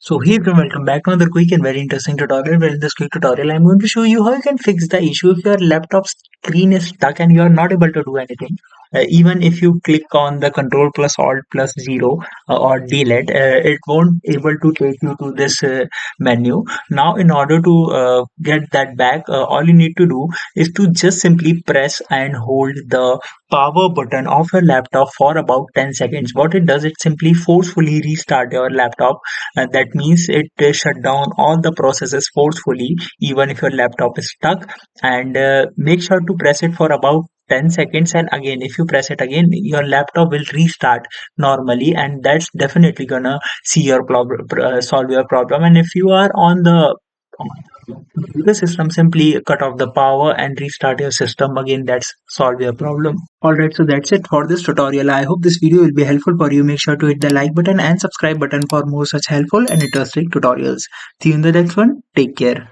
So hey everyone, welcome back to another quick and very interesting tutorial. Where in this quick tutorial, I'm going to show you how you can fix the issue if your laptop screen is stuck and you are not able to do anything. Even if you click on the Ctrl plus Alt plus 0 or delete, it won't able to take you to this menu. Now, in order to get that back, all you need to do is to just simply press and hold the power button of your laptop for about 10 seconds. What it does, it simply forcefully restart your laptop, and that means it shut down all the processes forcefully even if your laptop is stuck. And make sure to press it for about 10 seconds, and again if you press it again your laptop will restart normally, and that's definitely gonna see your problem, solve your problem. And if you are on the computer system, simply cut off the power and restart your system again. That's solve your problem. Alright, so that's it for this tutorial. I hope this video will be helpful for you. Make sure to hit the like button and subscribe button for more such helpful and interesting tutorials. See you in the next one. Take care.